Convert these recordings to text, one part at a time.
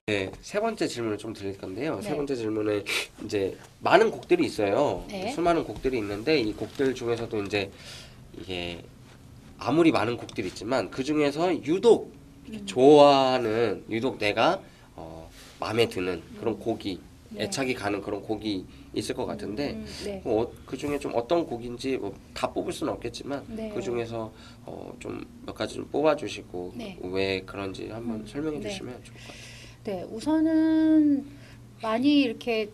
네, 세 번째 질문을 좀 드릴 건데요. 세 네. 번째 질문은 이제 많은 곡들이 있어요. 네. 수많은 곡들이 있는데 이 곡들 중에서도 이제 이게 아무리 많은 곡들이 있지만 그 중에서 유독 좋아하는 유독 내가 마음에 드는 그런 곡이 네. 애착이 가는 그런 곡이 있을 것 같은데 네. 그 중에 좀 어떤 곡인지 뭐 다 뽑을 수는 없겠지만 네. 그 중에서 좀 몇 가지 좀 뽑아주시고 네. 왜 그런지 한번 설명해 네. 주시면 좋을 것 같아요. 네, 우선은 많이 이렇게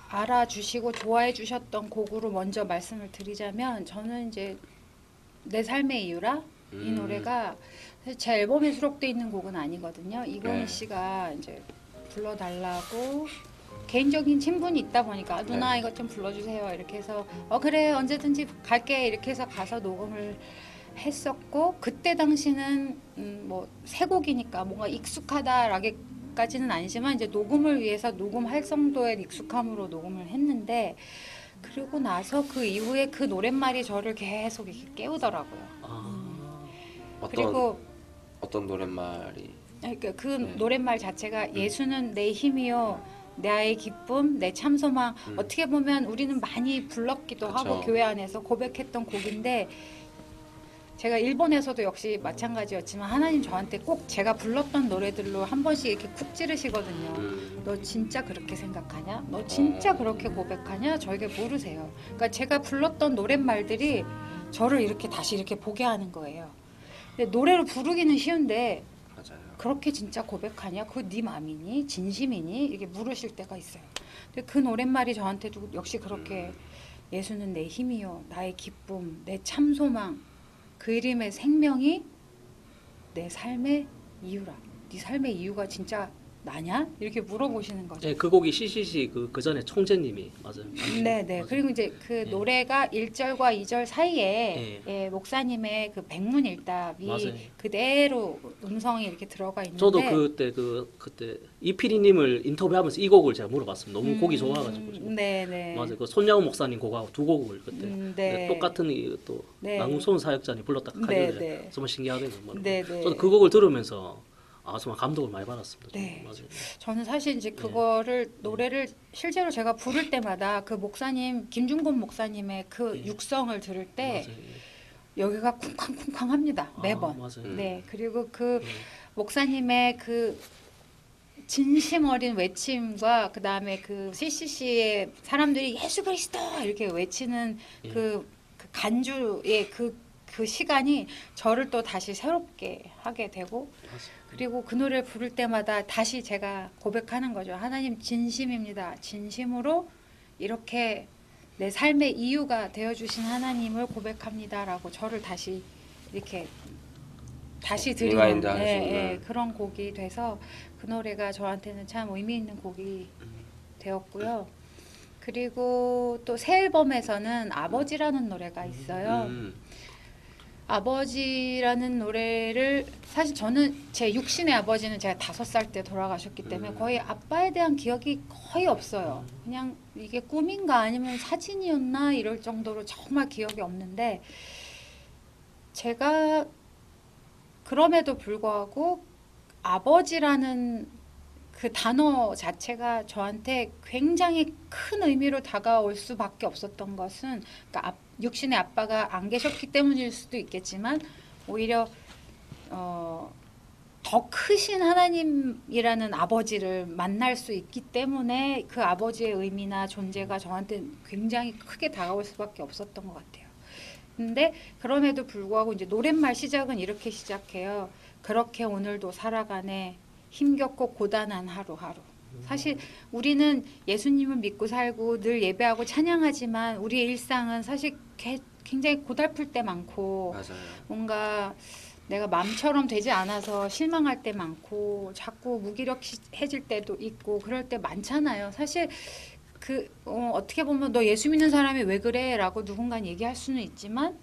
알아주시고 좋아해 주셨던 곡으로 먼저 말씀을 드리자면 저는 이제 내 삶의 이유라 이 노래가 사실 제 앨범에 수록돼 있는 곡은 아니거든요. 이건희 네. 씨가 이제 불러달라고 개인적인 친분이 있다 보니까 누나 네. 이것 좀 불러주세요 이렇게 해서 그래 언제든지 갈게 이렇게 해서 가서 녹음을 했었고 그때 당시는 뭐 새 곡이니까 뭔가 익숙하다라기까지는 아니지만 이제 녹음을 위해서 녹음할 정도의 익숙함으로 녹음을 했는데 그리고 나서 그 이후에 그 노랫말이 저를 계속 이렇게 깨우더라고요. 그리고 어떤 노랫말이 그러니까 그 네. 노랫말 자체가 예수는 내 힘이요 나의 기쁨 내 참소망 어떻게 보면 우리는 많이 불렀기도 그쵸. 하고 교회 안에서 고백했던 곡인데 제가 일본에서도 역시 마찬가지였지만 하나님 저한테 꼭 제가 불렀던 노래들로 한 번씩 이렇게 쿡 찌르시거든요. 너 진짜 그렇게 생각하냐? 너 진짜 그렇게 고백하냐? 저에게 물으세요. 그러니까 제가 불렀던 노랫말들이 저를 이렇게 다시 이렇게 보게 하는 거예요. 근데 노래로 부르기는 쉬운데 맞아요. 그렇게 진짜 고백하냐? 그거 네 맘이니? 진심이니? 이렇게 물으실 때가 있어요. 근데 그 노랫말이 저한테도 역시 그렇게 예수는 내 힘이요 나의 기쁨 내 참소망 그 이름의 생명이 내 삶의 이유라. 네 삶의 이유가 진짜 나냐? 이렇게 물어보시는 거죠. 네, 그 곡이 CCC 그 전에 총재님이 맞아요. 네. 맞아요. 그리고 이제 그 노래가 1절과 2절 사이에 예. 목사님의 그 백문일답이 맞아요. 그대로 음성이 이렇게 들어가 있는데 저도 그때 이피디님을 인터뷰하면서 이 곡을 제가 물어봤습니다. 너무 곡이 좋아가지고. 네. 맞아요. 그 손양호 목사님 곡하고 두 곡을 그때 네. 똑같은 또 네. 남궁손 사역자님 불렀다 네. 하길래 정말 신기하더라고요. 네. 저도 그 곡을 들으면서 정말 감동을 많이 받았습니다. 네. 맞아요. 저는 사실 이제 그거를 노래를 실제로 제가 부를 때마다 그 목사님 김중곤 목사님의 그 육성을 들을 때 맞아요. 여기가 쿵쾅쿵쾅합니다 매번. 맞아요. 네 그리고 그 목사님의 그 진심 어린 외침과 그 다음에 그 CCC의 사람들이 예수 그리스도 이렇게 외치는 그 간주의 그 시간이 저를 또 다시 새롭게 하게 되고 그리고 그 노래를 부를 때마다 다시 제가 고백하는 거죠. 하나님 진심입니다. 진심으로 이렇게 내 삶의 이유가 되어주신 하나님을 고백합니다라고 저를 다시 이렇게 다시 드리는 리마인드 하시는. 그런 곡이 돼서 그 노래가 저한테는 참 의미 있는 곡이 되었고요. 그리고 또 새 앨범에서는 아버지라는 노래가 있어요. 아버지라는 노래를 사실 저는 제 육신의 아버지는 제가 5살 때 돌아가셨기 때문에 거의 아빠에 대한 기억이 거의 없어요. 그냥 이게 꿈인가 아니면 사진이었나 이럴 정도로 정말 기억이 없는데 제가 그럼에도 불구하고 아버지라는 그 단어 자체가 저한테 굉장히 큰 의미로 다가올 수밖에 없었던 것은 그러니까 육신의 아빠가 안 계셨기 때문일 수도 있겠지만 오히려 더 크신 하나님이라는 아버지를 만날 수 있기 때문에 그 아버지의 의미나 존재가 저한테 굉장히 크게 다가올 수밖에 없었던 것 같아요. 근데 그럼에도 불구하고 이제 노랫말 시작은 이렇게 시작해요. 그렇게 오늘도 살아가네. 힘겹고 고단한 하루하루. 사실 우리는 예수님을 믿고 살고 늘 예배하고 찬양하지만 우리의 일상은 사실 굉장히 고달플 때 많고 맞아요. 뭔가 내가 마음처럼 되지 않아서 실망할 때 많고 자꾸 무기력해질 때도 있고 그럴 때 많잖아요. 사실 어떻게 보면 너 예수 믿는 사람이 왜 그래? 라고 누군가는 얘기할 수는 있지만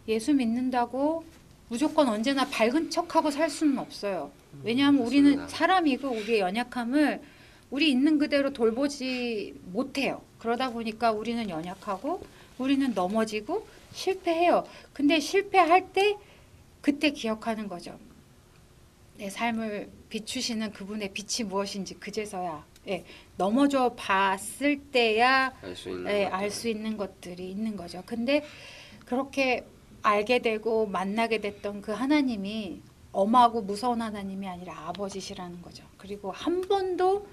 예수 믿는다고 무조건 언제나 밝은 척하고 살 수는 없어요. 왜냐하면 우리는 맞습니다. 사람이고 우리의 연약함을 우리 있는 그대로 돌보지 못해요. 그러다 보니까 우리는 연약하고 우리는 넘어지고 실패해요. 근데 실패할 때 그때 기억하는 거죠. 내 삶을 비추시는 그분의 빛이 무엇인지 그제서야 넘어져 봤을 때야 알 수 있는 알 수 있는 것들이 있는 거죠. 근데 그렇게 알게 되고 만나게 됐던 그 하나님이 엄하고 무서운 하나님이 아니라 아버지시라는 거죠. 그리고 한 번도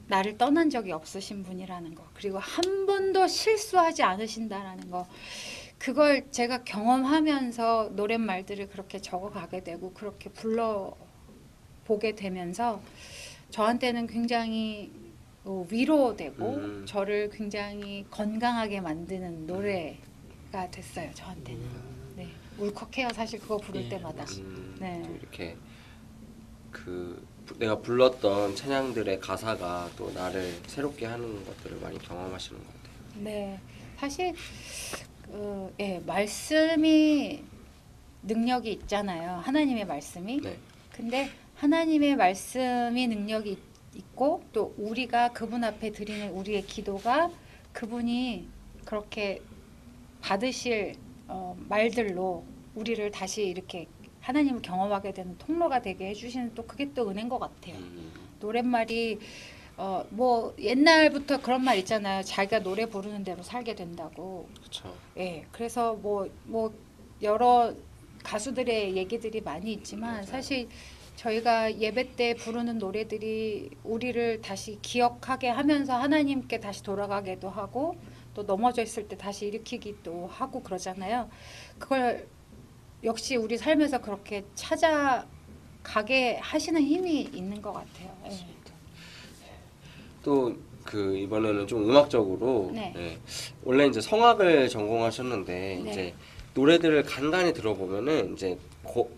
나를 떠난 적이 없으신 분이라는 거. 그리고 한 번도 실수하지 않으신다라는 거. 그걸 제가 경험하면서 노랫말들을 그렇게 적어가게 되고 그렇게 불러보게 되면서 저한테는 굉장히 위로되고 저를 굉장히 건강하게 만드는 노래가 됐어요. 저한테는. 네. 울컥해요. 사실 그거 부를 때마다. 네. 또 이렇게 내가 불렀던 찬양들의 가사가 또 나를 새롭게 하는 것들을 많이 경험하시는 것 같아요. 네. 사실 말씀이 능력이 있잖아요. 하나님의 말씀이. 네. 근데 하나님의 말씀이 능력이 있고 또 우리가 그분 앞에 드리는 우리의 기도가 그분이 그렇게 받으실 말들로 우리를 다시 이렇게 하나님을 경험하게 되는 통로가 되게 해주시는 또 그게 또 은혜인 것 같아요. 노랫말이 뭐 옛날부터 그런 말 있잖아요. 자기가 노래 부르는 대로 살게 된다고. 그렇죠. 예, 그래서 뭐 여러 가수들의 얘기들이 많이 있지만 맞아요. 사실 저희가 예배 때 부르는 노래들이 우리를 다시 기억하게 하면서 하나님께 다시 돌아가게도 하고 또 넘어져 있을 때 다시 일으키기도 하고 그러잖아요. 그걸 역시 우리 삶에서 그렇게 찾아가게 하시는 힘이 있는 것 같아요. 예. 또 이번에는 좀 음악적으로 네. 원래 이제 성악을 전공하셨는데 네. 이제 노래들을 간간히 들어보면은 이제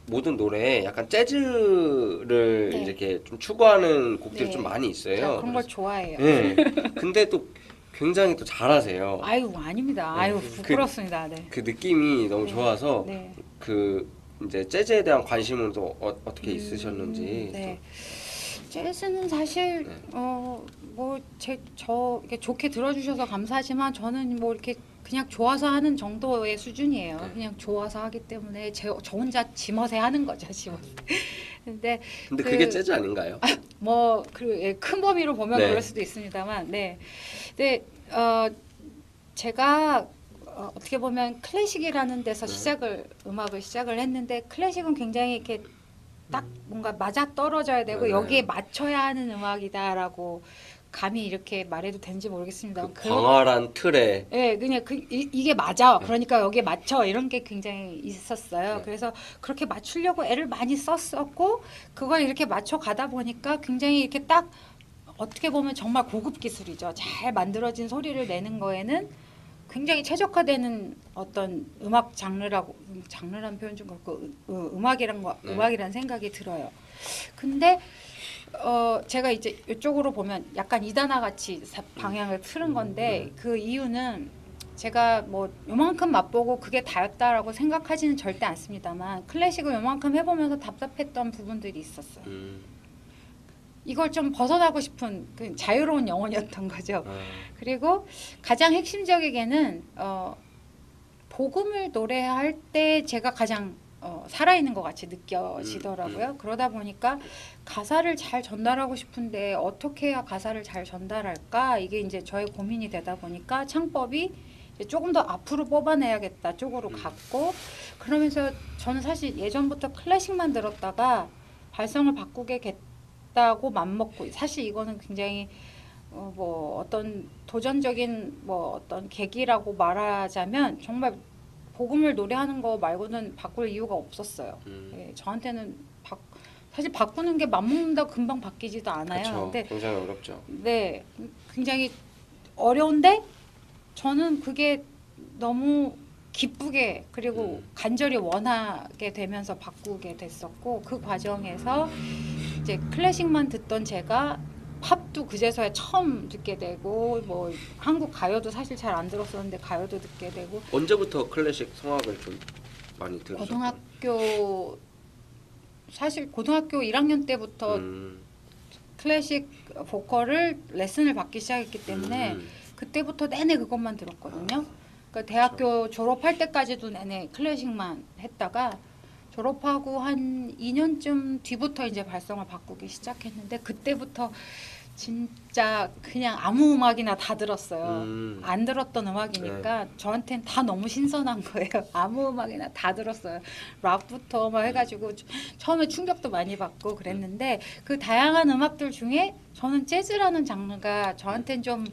모든 노래에 약간 재즈를 네. 이렇게 좀 추구하는 곡들이 네. 좀 많이 있어요. 제가 그런 걸 그래서- 좋아해요. 네. 근데 또 굉장히 또 잘하세요. 아유 아닙니다. 네. 아유 부끄럽습니다. 네. 그 느낌이 너무 네. 좋아서 네. 이제 재즈에 대한 관심은 또 어떻게 있으셨는지. 네. 재즈는 사실 네. 이렇게 좋게 들어주셔서 감사하지만 저는 뭐 이렇게 그냥 좋아서 하는 정도의 수준이에요. 네. 그냥 좋아서 하기 때문에 저 혼자 지멋에 하는 거죠, 지멋. 근데 그게 재즈 아닌가요? 큰 범위로 보면 네. 그럴 수도 있습니다만, 네. 근데 제가 어떻게 보면 클래식이라는 데서 음악을 시작을 했는데 클래식은 굉장히 이렇게 딱 뭔가 맞아 떨어져야 되고 맞아요. 여기에 맞춰야 하는 음악이다라고 감히 이렇게 말해도 되는지 모르겠습니다. 광활한 틀에 그냥 이게 맞아. 그러니까 여기에 맞춰 이런 게 굉장히 있었어요. 네. 그래서 그렇게 맞추려고 애를 많이 썼었고 그걸 이렇게 맞춰 가다 보니까 굉장히 이렇게 딱 어떻게 보면 정말 고급 기술이죠. 잘 만들어진 소리를 내는 거에는 굉장히 최적화되는 어떤 음악 장르라는 표현 좀 그렇고 음악이란 생각이 들어요. 근데 제가 이제 이쪽으로 보면 약간 이단아 같이 방향을 틀은 건데 그 이유는 제가 뭐 요만큼 맛보고 그게 다였다라고 생각하지는 절대 않습니다만 클래식을 요만큼 해보면서 답답했던 부분들이 있었어요. 이걸 좀 벗어나고 싶은 그 자유로운 영혼이었던 거죠. 그리고 가장 핵심적이게는 복음을 노래할 때 제가 가장 살아있는 것 같이 느껴지더라고요. 그러다 보니까 가사를 잘 전달하고 싶은데 어떻게 해야 가사를 잘 전달할까? 이게 이제 저의 고민이 되다 보니까 창법이 이제 조금 더 앞으로 뽑아내야겠다 쪽으로 갔고 그러면서 저는 사실 예전부터 클래식만 들었다가 발성을 바꾸겠다고 맘먹고 사실 이거는 굉장히 뭐 어떤 도전적인 뭐 어떤 계기라고 말하자면 정말 복음을 노래하는 거 말고는 바꿀 이유가 없었어요. 예, 저한테는 사실 바꾸는 게 맘먹는다고 금방 바뀌지도 않아요. 그렇죠. 근데 굉장히 어렵죠. 네, 굉장히 어려운데 저는 그게 너무 기쁘게 그리고 간절히 원하게 되면서 바꾸게 됐었고 그 과정에서 이제 클래식만 듣던 제가 팝도 그제서야 처음 듣게 되고 뭐 한국 가요도 사실 잘 안 들었었는데 가요도 듣게 되고 언제부터 클래식 성악을 좀 많이 들으셨어요? 고등학교 1학년 때부터 클래식 보컬을 레슨을 받기 시작했기 때문에 그때부터 내내 그것만 들었거든요. 그러니까 대학교 졸업할 때까지도 내내 클래식만 했다가 졸업하고 한 2년쯤 뒤부터 이제 발성을 바꾸기 시작했는데 그때부터 진짜 그냥 아무 음악이나 다 들었어요. 안 들었던 음악이니까 저한테는 다 너무 신선한 거예요. 아무 음악이나 다 들었어요. 락부터 막 해가지고 처음에 충격도 많이 받고 그랬는데 그 다양한 음악들 중에 저는 재즈라는 장르가 저한테는 좀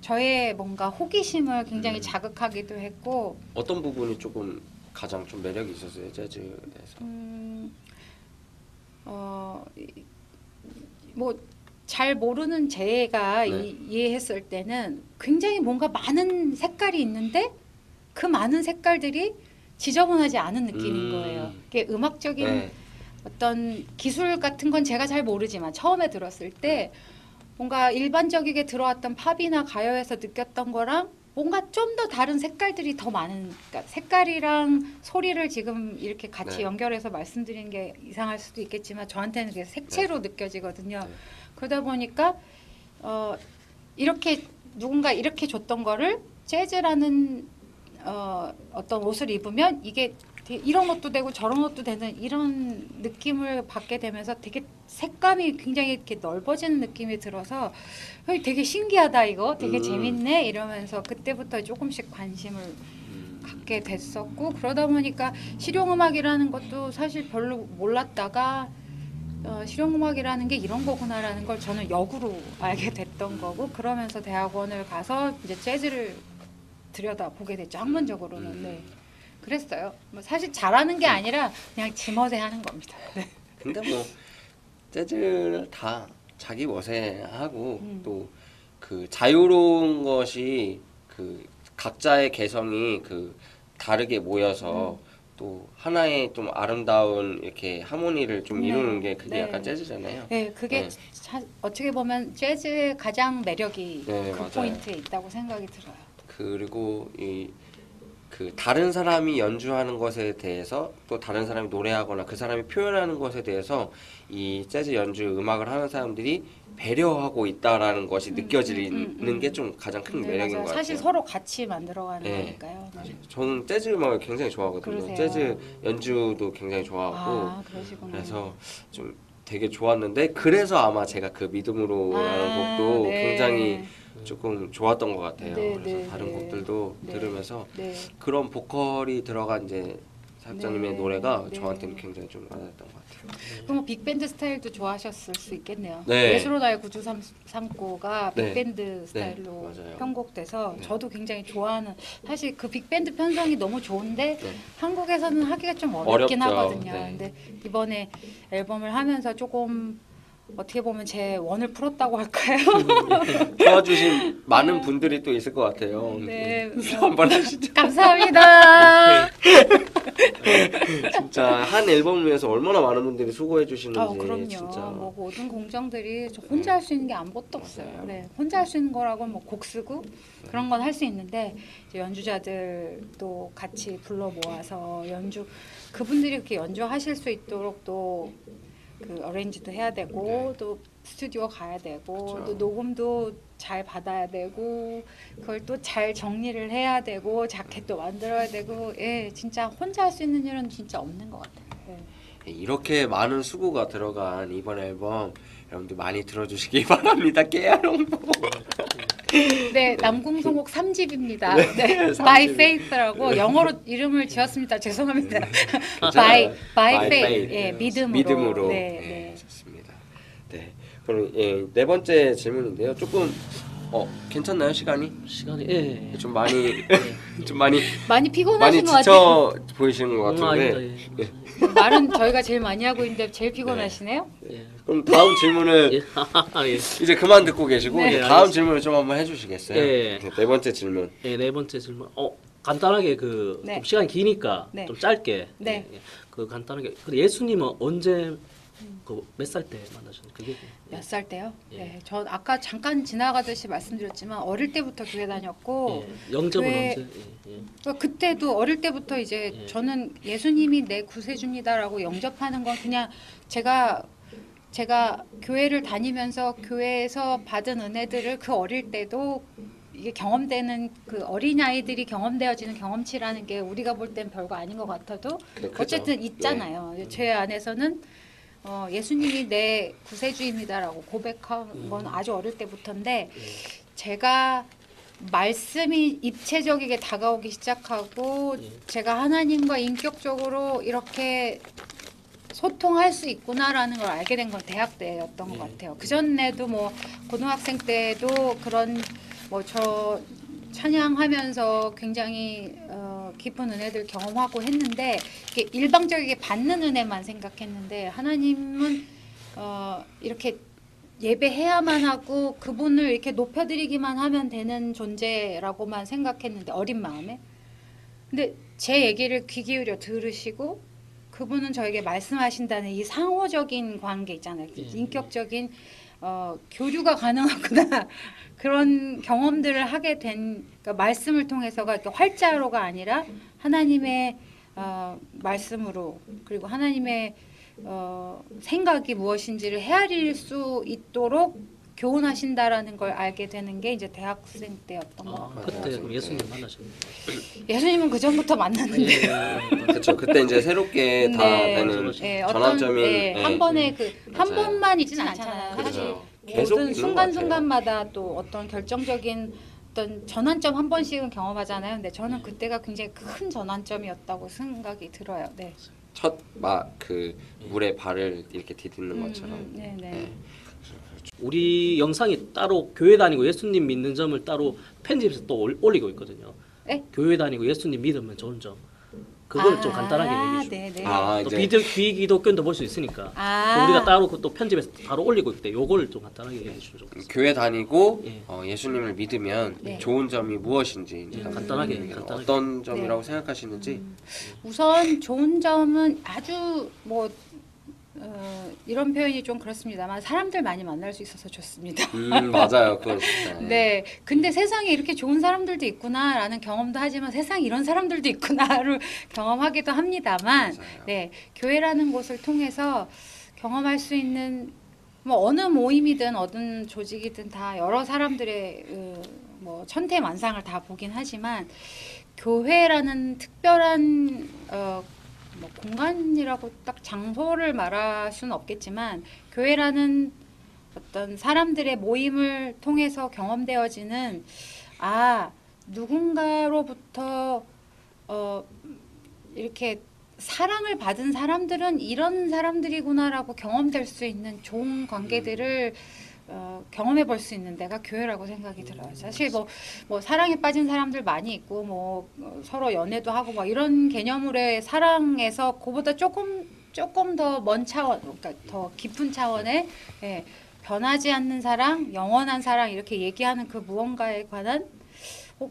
저의 뭔가 호기심을 굉장히 자극하기도 했고 어떤 부분이 조금 가장 좀 매력이 있었어요 재즈에서? 뭐 잘 모르는 제가 이해했을 때는 굉장히 뭔가 많은 색깔이 있는데 그 많은 색깔들이 지저분하지 않은 느낌인 거예요. 이게 음악적인 어떤 기술 같은 건 제가 잘 모르지만 처음에 들었을 때 뭔가 일반적이게 들어왔던 팝이나 가요에서 느꼈던 거랑 뭔가 좀 더 다른 색깔들이 더 많은 그러니까 색깔이랑 소리를 지금 이렇게 같이 연결해서 말씀드리는 게 이상할 수도 있겠지만 저한테는 그게 색채로 느껴지거든요. 그러다 보니까 이렇게 누군가 이렇게 줬던 거를 재즈라는 어떤 옷을 입으면 이게 이런 것도 되고 저런 것도 되는 이런 느낌을 받게 되면서 되게 색감이 굉장히 이렇게 넓어지는 느낌이 들어서 되게 신기하다 이거 되게 재밌네 이러면서 그때부터 조금씩 관심을 갖게 됐었고 그러다 보니까 실용음악이라는 것도 사실 별로 몰랐다가 실용음악이라는 게 이런 거구나라는 걸 저는 역으로 알게 됐던 거고 그러면서 대학원을 가서 이제 재즈를 들여다보게 됐죠. 학문적으로는. 네. 그랬어요. 뭐 사실 잘하는 게 아니라 그냥 지멋에 하는 겁니다. 네. 근데 뭐 재즈를 다 자기 멋에 하고 또 그 자유로운 것이 그 각자의 개성이 그 다르게 모여서 또 하나의 좀 아름다운 이렇게 하모니를 좀 이루는 게 그게 약간 재즈잖아요. 네, 그게 어떻게 보면 재즈의 가장 매력이 그 맞아요. 포인트에 있다고 생각이 들어요. 그리고 그 다른 사람이 연주하는 것에 대해서 또 다른 사람이 노래하거나 그 사람이 표현하는 것에 대해서 이 재즈 연주 음악을 하는 사람들이 배려하고 있다라는 것이 느껴지는 게 좀 가장 큰 매력인 것 같아요. 사실 서로 같이 만들어가는 거니까요. 네. 저는 재즈 음악을 굉장히 좋아하거든요. 그러세요. 재즈 연주도 굉장히 좋아하고 그러시구나. 그래서 좀 되게 좋았는데 그래서 아마 제가 그 믿음으로라는 곡도 굉장히 조금 좋았던 것 같아요. 그래서 다른 곡들도 들으면서 그런 보컬이 들어간 이제 사역자님의 노래가 저한테는 굉장히 좀 와닿았던 것 같아요. 그럼 빅밴드 스타일도 좋아하셨을 수 있겠네요. 네. 예술로나의 구주삼고가 빅밴드 스타일로 맞아요. 편곡돼서 저도 굉장히 좋아하는 사실 그 빅밴드 편성이 너무 좋은데 한국에서는 하기가 좀 어렵긴 어렵죠. 하거든요. 근데 이번에 앨범을 하면서 조금 어떻게 보면 제 원을 풀었다고 할까요? 도와주신 많은 분들이 또 있을 것 같아요. 네. 한번 하시죠. 감사합니다. 진짜 한 앨범을 위해서 얼마나 많은 분들이 수고해 주시는지 그럼요. 진짜. 뭐 모든 공정들이 저 혼자 할 수 있는 게 아무것도 없어요. 네, 혼자 할 수 있는 거라고 뭐 곡 쓰고 그런 건 할 수 있는데 이제 연주자들도 같이 불러 모아서 그분들이 이렇게 연주하실 수 있도록 또 그 어레인지도 해야 되고 또 스튜디오 가야 되고 또 녹음도 잘 받아야 되고 그걸 또 잘 정리를 해야 되고 자켓도 만들어야 되고 진짜 혼자 할 수 있는 일은 진짜 없는 것 같아요. 이렇게 많은 수고가 들어간 이번 앨범 여러분들 많이 들어주시기 바랍니다. 깨알 홍보. 네, 남궁성옥 3집입니다. 네, By Faith라고 영어로 이름을 지었습니다. 죄송합니다. By Faith, 믿음으로. 네, 좋습니다. 네, 그럼 네 번째 질문인데요. 조금 괜찮나요 시간이? 시간이 좀 많이 좀 많이 피곤하신 것 지쳐 같아요. 보이시는 것 같은데. 말은 저희가 제일 많이 하고 있는데 제일 피곤하시네요. 그럼 다음 질문을 이제 그만 듣고 계시고 다음 질문을 좀 한번 해주시겠어요? 네 번째 질문. 네 번째 질문. 간단하게 좀 시간이 기니까 좀 짧게. 그 간단하게. 근데 예수님은 언제 몇 살 때 만나셨나요? 그게 몇 살 때요? 네, 저 아까 잠깐 지나가듯이 말씀드렸지만 어릴 때부터 교회 다녔고 영접은 언제? 그때도 어릴 때부터 이제 저는 예수님이 내 구세주입니다라고 영접하는 건 그냥 제가 교회를 다니면서 교회에서 받은 은혜들을 그 어릴 때도 이게 경험되는 그 어린 아이들이 경험되어지는 경험치라는 게 우리가 볼 땐 별거 아닌 것 같아도 그죠. 어쨌든 있잖아요. 제 안에서는 예수님이 내 구세주입니다라고 고백한 건 아주 어릴 때부터인데 제가 말씀이 입체적이게 다가오기 시작하고 제가 하나님과 인격적으로 이렇게 소통할 수 있구나라는 걸 알게 된 건 대학 때였던 것 같아요. 그 전에도 뭐 고등학생 때도 그런 뭐 저 찬양하면서 굉장히 깊은 은혜들 경험하고 했는데 이게 일방적이게 받는 은혜만 생각했는데 하나님은 이렇게 예배해야만 하고 그분을 이렇게 높여드리기만 하면 되는 존재라고만 생각했는데 어린 마음에 근데 제 얘기를 귀 기울여 들으시고 그분은 저에게 말씀하신다는 이 상호적인 관계 있잖아요. 인격적인 교류가 가능하구나 그런 경험들을 하게 된 그러니까 말씀을 통해서가 이렇게 활자로가 아니라 하나님의 말씀으로 그리고 하나님의 생각이 무엇인지를 헤아릴 수 있도록 교훈하신다라는 걸 알게 되는 게 이제 대학생 때였던 것 같아요. 그때 그럼 예수님 만나셨나요? 예수님은 그 전부터 만났는데. 그렇죠. 그때 이제 새롭게 다 되는 전환점이 한 번에 한 맞아요. 번만 있지는 않잖아요. 그렇죠. 사실 계속 모든 있는 것 순간순간마다 또 어떤 결정적인 어떤 전환점 한 번씩은 경험하잖아요. 근데 저는 그때가 굉장히 큰 전환점이었다고 생각이 들어요. 네. 첫 그 물에 발을 이렇게 디딛는 것처럼. 네. 네. 우리 영상이 따로 교회 다니고 예수님 믿는 점을 따로 편집해서 또 올리고 있거든요. 네? 교회 다니고 예수님 믿으면 좋은 점. 그걸 좀 간단하게 얘기해 주세요. 네네. 또 이제 비기독교도 볼 수 있으니까 또 우리가 따로 또 편집해서 바로 올리고 있대. 요걸 좀 간단하게 얘기해 주시면 좋겠어요. 교회 다니고 예. 예수님을 믿으면 네. 좋은 점이 무엇인지 이제 간단하게. 어떤 점이라고 생각하시는지 우선 좋은 점은 아주 뭐 이런 표현이 좀 그렇습니다만 사람들 많이 만날 수 있어서 좋습니다. 맞아요. 그건 진짜. 네. 근데 세상에 이렇게 좋은 사람들도 있구나라는 경험도 하지만 세상에 이런 사람들도 있구나를 경험하기도 합니다만 맞아요. 네. 교회라는 곳을 통해서 경험할 수 있는 뭐 어느 모임이든 어느 조직이든 다 여러 사람들의 뭐 천태만상을 다 보긴 하지만 교회라는 특별한 뭐 공간이라고 딱 장소를 말할 수는 없겠지만 교회라는 어떤 사람들의 모임을 통해서 경험되어지는 누군가로부터 이렇게 사랑을 받은 사람들은 이런 사람들이구나라고 경험될 수 있는 좋은 관계들을 경험해 볼 수 있는 데가 교회라고 생각이 들어요. 사실 뭐 사랑에 빠진 사람들 많이 있고 뭐 서로 연애도 하고 막 이런 개념으로의 사랑에서 그보다 조금 더 먼 차원, 그러니까 더 깊은 차원의 변하지 않는 사랑, 영원한 사랑 이렇게 얘기하는 그 무언가에 관한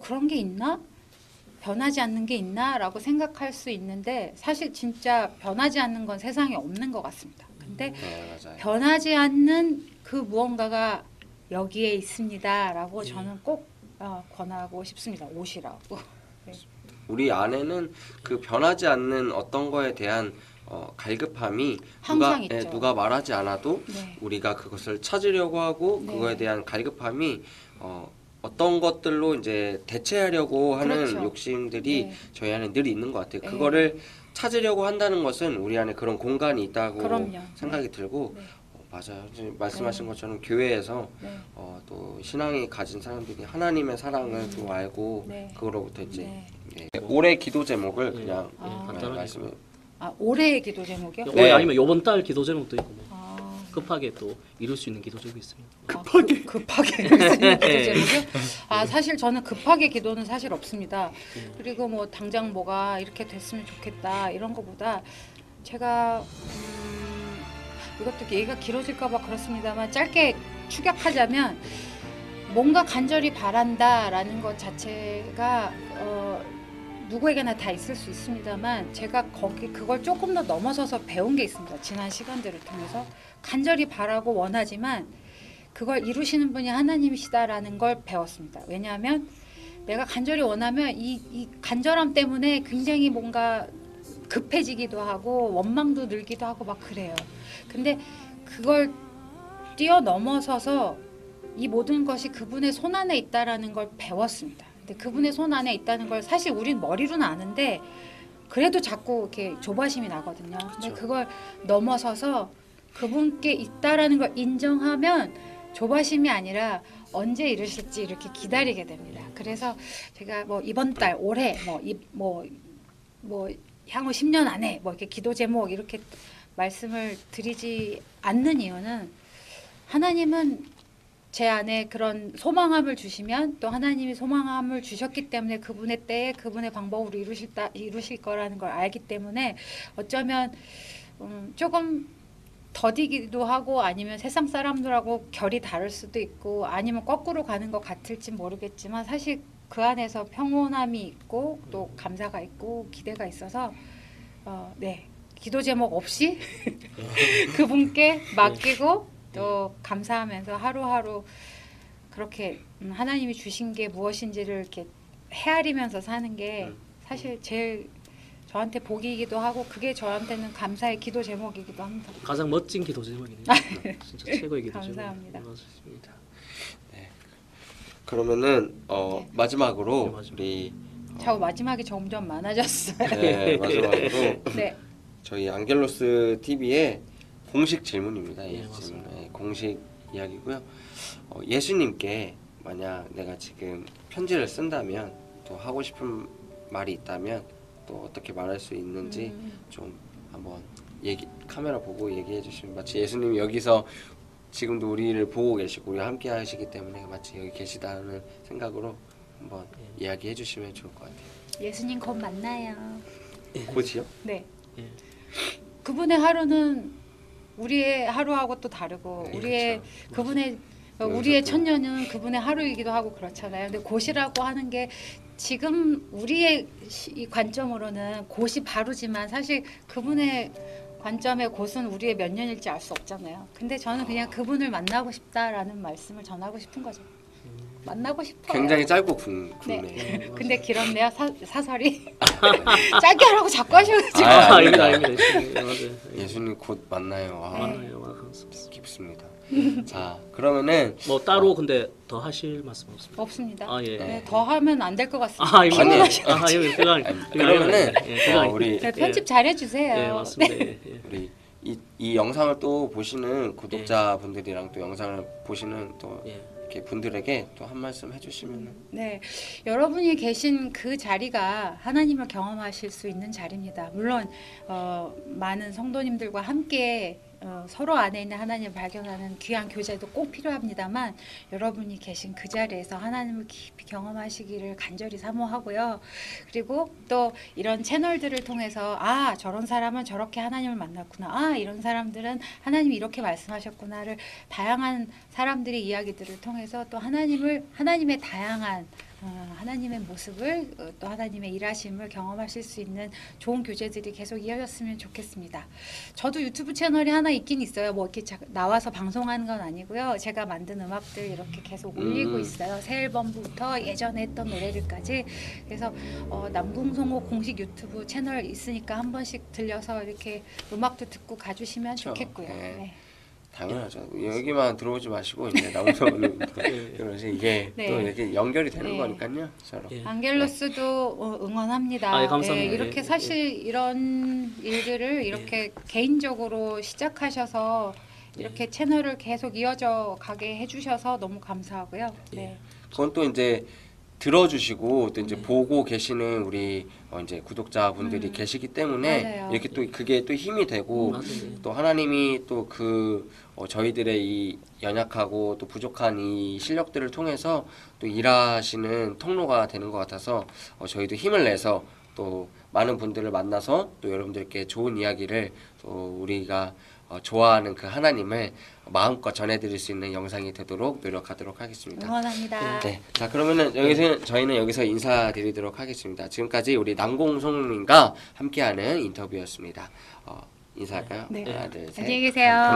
그런 게 있나? 변하지 않는 게 있나라고 생각할 수 있는데 사실 진짜 변하지 않는 건 세상에 없는 것 같습니다. 근데 네, 맞아요. 변하지 않는 그 무언가가 여기에 있습니다라고 저는 꼭 권하고 싶습니다. 오시라고. 네. 우리 안에는 그 변하지 않는 어떤 거에 대한 갈급함이 항상 있죠. 누가 말하지 않아도 네. 우리가 그것을 찾으려고 하고 네. 그거에 대한 갈급함이 어떤 것들로 이제 대체하려고 하는 그렇죠. 욕심들이 네. 저희 안에 늘 있는 것 같아요. 네. 그거를 찾으려고 한다는 것은 우리 안에 그런 공간이 있다고 그럼요. 생각이 들고 네. 맞아요. 이제 말씀하신 것처럼 교회에서 네. 또 신앙이 가진 사람들이 하나님의 사랑을 또 알고 네. 그거로부터 이제 네. 올해 기도 제목을 그냥 간단하게. 말씀을 올해의 기도 제목이요? 네. 올해 아니면 요번 달 기도 제목도 있고 뭐 급하게 또 이룰 수 있는 기도 제목이 있습니다. 급하게 이룰 수 있는 기도 제목이요? 사실 저는 급하게 기도는 사실 없습니다. 그리고 뭐 당장 뭐가 이렇게 됐으면 좋겠다 이런 거보다 제가 이것도 얘기가 길어질까봐 그렇습니다만 짧게 추격하자면 뭔가 간절히 바란다라는 것 자체가 누구에게나 다 있을 수 있습니다만 제가 그걸 조금 더 넘어서서 배운 게 있습니다. 지난 시간들을 통해서 간절히 바라고 원하지만 그걸 이루시는 분이 하나님이시다라는 걸 배웠습니다. 왜냐하면 내가 간절히 원하면 이 간절함 때문에 굉장히 뭔가 급해지기도 하고 원망도 늘기도 하고 막 그래요. 근데 그걸 뛰어넘어서서 이 모든 것이 그분의 손 안에 있다라는 걸 배웠습니다. 근데 그분의 손 안에 있다는 걸 사실 우린 머리로는 아는데 그래도 자꾸 이렇게 조바심이 나거든요. 근데 그쵸. 그걸 넘어서서 그분께 있다라는 걸 인정하면 조바심이 아니라 언제 이루실지 이렇게 기다리게 됩니다. 그래서 제가 뭐 이번 달, 올해, 뭐 향후 10년 안에 뭐 이렇게 기도 제목 이렇게 말씀을 드리지 않는 이유는 하나님은 제 안에 그런 소망함을 주시면 또 하나님이 소망함을 주셨기 때문에 그분의 때에 그분의 방법으로 이루실 거라는 걸 알기 때문에 어쩌면 조금 더디기도 하고 아니면 세상 사람들하고 결이 다를 수도 있고 아니면 거꾸로 가는 것 같을지 모르겠지만 사실 그 안에서 평온함이 있고 또 감사가 있고 기대가 있어서 네 기도 제목 없이 그분께 맡기고 또 감사하면서 하루하루 그렇게 하나님이 주신 게 무엇인지를 이렇게 헤아리면서 사는 게 사실 제일 저한테 복이기도 하고 그게 저한테는 감사의 기도 제목이기도 합니다. 가장 멋진 기도 제목이네요. 진짜 최고의 기도 제목. 감사합니다. 맞습니다. 네. 그러면은 네. 마지막으로 네, 마지막. 우리 저 마지막이 점점 많아졌어요. 네, 마지막으로 네. 저희 안겔로스 TV의 공식 질문입니다. 네, 질문. 네, 공식 이야기고요. 예수님께 만약 내가 지금 편지를 쓴다면 또 하고 싶은 말이 있다면 또 어떻게 말할 수 있는지 좀 한번 카메라 보고 얘기해 주시면 마치 예수님이 여기서 지금도 우리를 보고 계시고 우리와 함께 하시기 때문에 마치 여기 계시다는 생각으로 한번 이야기해 주시면 좋을 것 같아요. 예수님 곧 만나요. 곧이요? 네. 예. 그분의 하루는 우리의 하루하고 또 다르고 네, 우리의 그렇죠. 그분의 여기서 우리의 또- 천년은 그분의 하루이기도 하고 그렇잖아요. 근데 곧이라고 하는 게 지금 우리의 이 관점으로는 곧이 바로지만 사실 그분의 관점의 곧은 우리의 몇 년일지 알 수 없잖아요. 근데 저는 그냥 그분을 만나고 싶다라는 말씀을 전하고 싶은 거죠. 만나고 싶어요. 굉장히 짧고 굵네요. 네. 근데 길었네요. 사설이 짧게 하라고 자꾸 하셔가지고. 아, 아닙니다, 아닙니다. 아닙니다. 맞아요. 예수님 곧 만나요. 아, 만나요, 만나요. 깊습니다. 자, 그러면은 뭐 따로 근데 더 하실 말씀 없습니까? 없습니다. 아 예. 네, 더 하면 안 될 것 같습니다. 아 이거 아니, 이거 그건 그러면은 그건 우리 네, 편집 잘 해주세요. 예 맞습니다. 예, 예. 우리 이 영상을 또 보시는 구독자분들이랑 또 영상을 보시는 또 예. 이렇게 분들에게 또 한 말씀 해주시면은 네, 여러분이 계신 그 자리가 하나님을 경험하실 수 있는 자리입니다. 물론 많은 성도님들과 함께 서로 안에 있는 하나님을 발견하는 귀한 교제도 꼭 필요합니다만 여러분이 계신 그 자리에서 하나님을 깊이 경험하시기를 간절히 사모하고요. 그리고 또 이런 채널들을 통해서 아 저런 사람은 저렇게 하나님을 만났구나. 아 이런 사람들은 하나님이 이렇게 말씀하셨구나를 다양한 사람들의 이야기들을 통해서 또 하나님의 다양한 하나님의 모습을 또 하나님의 일하심을 경험하실 수 있는 좋은 교제들이 계속 이어졌으면 좋겠습니다. 저도 유튜브 채널이 하나 있긴 있어요. 뭐 이렇게 나와서 방송하는 건 아니고요. 제가 만든 음악들 이렇게 계속 올리고 있어요. 새 앨범부터 예전에 했던 노래들까지. 그래서 남궁성호 공식 유튜브 채널 있으니까 한 번씩 들려서 이렇게 음악도 듣고 가주시면 그렇죠. 좋겠고요. 네. 네. 당연하죠. 여기만 들어오지 마시고 이제 남성은 그래서 이게 네. 또 이렇게 연결이 되는 네. 거니까요. 서로. 예. 안겔로스도 응원합니다. 아, 예, 감사합니다. 이렇게 예, 사실 이런 일들을 이렇게 개인적으로 시작하셔서 이렇게 채널을 계속 이어져 가게 해주셔서 너무 감사하고요. 네. 그건 또 이제 들어주시고 또 이제 보고 계시는 우리 이제 구독자분들이 계시기 때문에 맞아요. 이렇게 또 그게 또 힘이 되고 맞아요. 또 하나님이 또 그 저희들의 이 연약하고 또 부족한 이 실력들을 통해서 또 일하시는 통로가 되는 것 같아서 저희도 힘을 내서 또 많은 분들을 만나서 또 여러분들께 좋은 이야기를 또 우리가 좋아하는 그 하나님을 마음껏 전해드릴 수 있는 영상이 되도록 노력하도록 하겠습니다. 응원합니다. 네, 자 그러면은 저희는 여기서 인사드리도록 하겠습니다. 지금까지 우리 남궁성님과 함께하는 인터뷰였습니다. 인사할까요? 네. 하나, 둘, 셋. 안녕히 계세요.